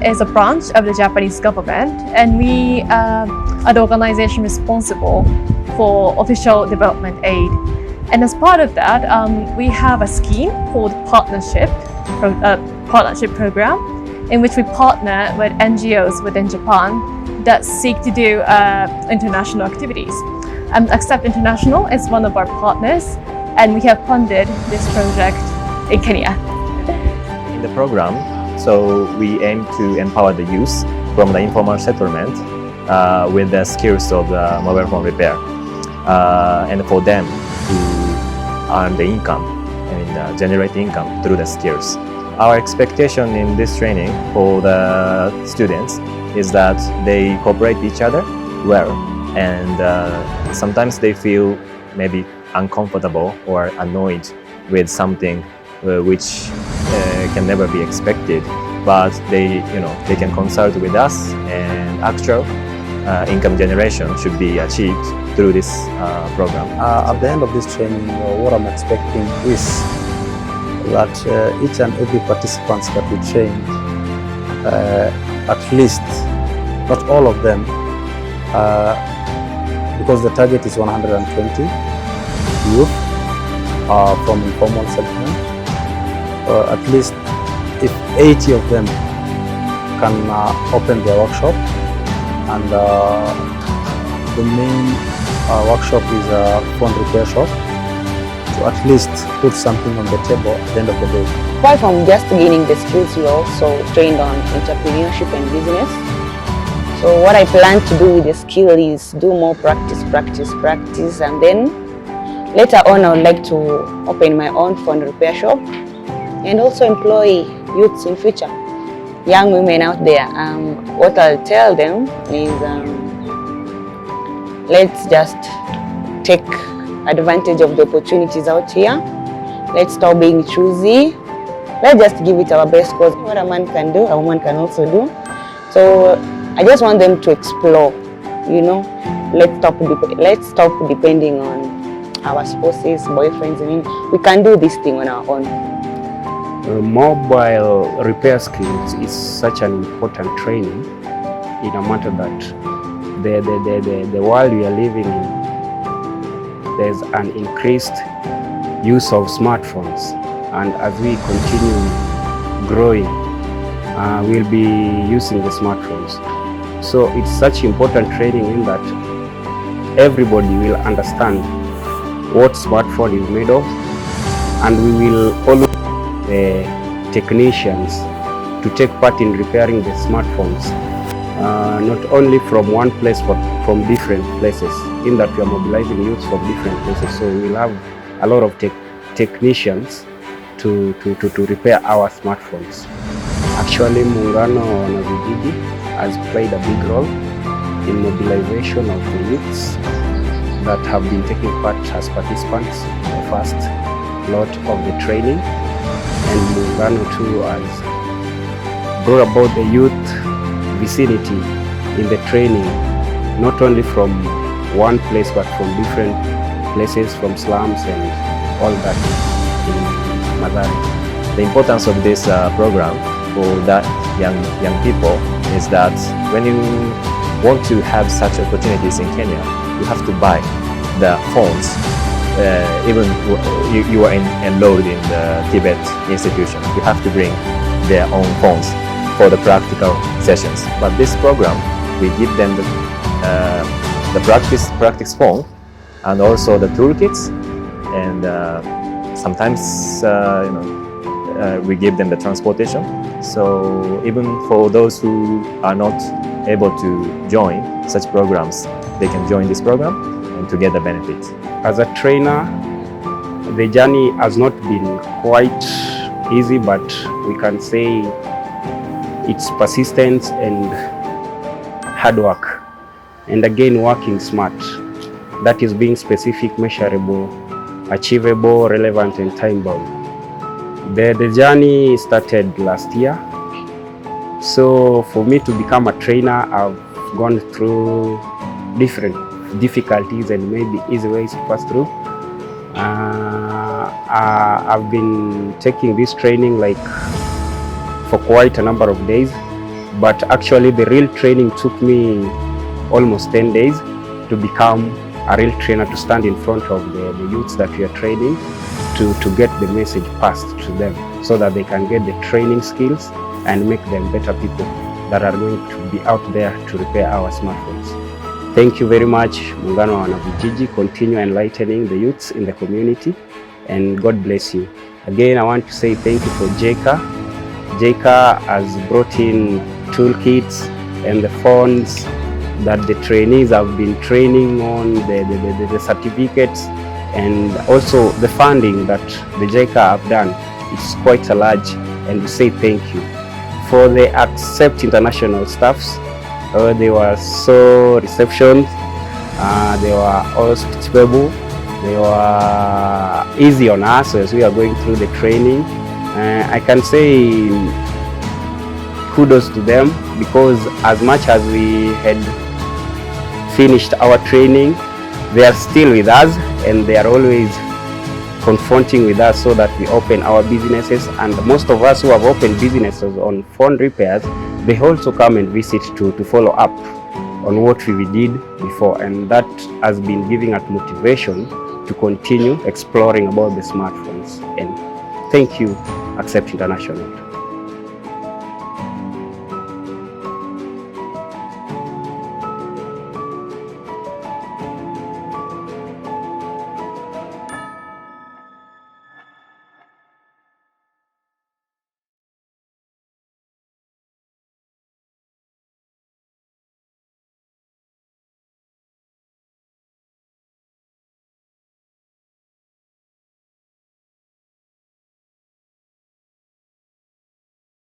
is a branch of the Japanese government, and we are the organization responsible for official development aid. And as part of that, we have a scheme called partnership program, in which we partner with NGOs within Japan that seek to do international activities. Accept International is one of our partners, and we have funded this project in Kenya. In the program, so we aim to empower the youth from the informal settlement with the skills of the mobile phone repair, and for them to earn the income and generate income through the skills. Our expectation in this training for the students is that they cooperate each other well, and sometimes they feel maybe uncomfortable or annoyed with something which can never be expected, but they can consult with us, and actual income generation should be achieved through this program. At the end of this training, what I'm expecting is that each and every participants that we train, at least, not all of them, because the target is 120 youth from informal settlement, at least if 80 of them can open their workshop, and the main workshop is a phone repair shop, to at least put something on the table at the end of the day. Apart from just gaining the skills, we also trained on entrepreneurship and business. So what I plan to do with the skill is do more practice, and then later on I would like to open my own phone repair shop and also employ youths in future, young women out there. What I'll tell them is let's just take advantage of the opportunities out here. Let's stop being choosy. Let's just give it our best, because what a man can do, a woman can also do. So I just want them to explore, let's stop depending on our spouses, boyfriends. We can do this thing on our own. Mobile repair skills is such an important training in a matter that the world we are living in, there's an increased use of smartphones, and as we continue growing, we'll be using the smartphones. So it's such important training in that everybody will understand what smartphone is made of, and we will always the technicians to take part in repairing the smartphones, not only from one place but from different places, in that we are mobilizing youths from different places. So we'll have a lot of technicians to repair our smartphones. Actually, Muungano Wanavijiji has played a big role in mobilization of the youths that have been taking part as participants in the first lot of the training, and Muungano too has brought about the youth vicinity in the training, not only from one place but from different places, from slums and all that in Madari. The importance of this program for that young people is that when you want to have such opportunities in Kenya, you have to buy the phones. Even you are enrolled in the Tibet institution, you have to bring their own phones for the practical sessions. But this program, we give them the practice phone and also the toolkits, and sometimes we give them the transportation. So even for those who are not able to join such programs, they can join this program and to get the benefit. As a trainer, the journey has not been quite easy, but we can say it's persistence and hard work, and again working smart. That is being specific, measurable, achievable, relevant and time-bound. The journey started last year. So for me to become a trainer, I've gone through different difficulties and maybe easy ways to pass through. I've been taking this training for quite a number of days, but actually the real training took me almost 10 days to become a real trainer, to stand in front of the youths that we are training, to get the message passed to them so that they can get the training skills and make them better people that are going to be out there to repair our smartphones. Thank you very much, Muungano Wanavijiji. Continue enlightening the youths in the community, and God bless you. Again, I want to say thank you for JECA. JECA has brought in toolkits and the phones that the trainees have been training on, the certificates, and also the funding that the JECA have done. It's quite a large, and we say thank you. For the Accept International staffs, they were so receptive, they were hospitable, they were easy on us as we are going through the training. I can say kudos to them, because as much as we had finished our training, they are still with us, and they are always confronting with us so that we open our businesses. And most of us who have opened businesses on phone repairs, they also come and visit to follow up on what we did before, and that has been giving us motivation to continue exploring about the smartphones. And thank you, Accept International.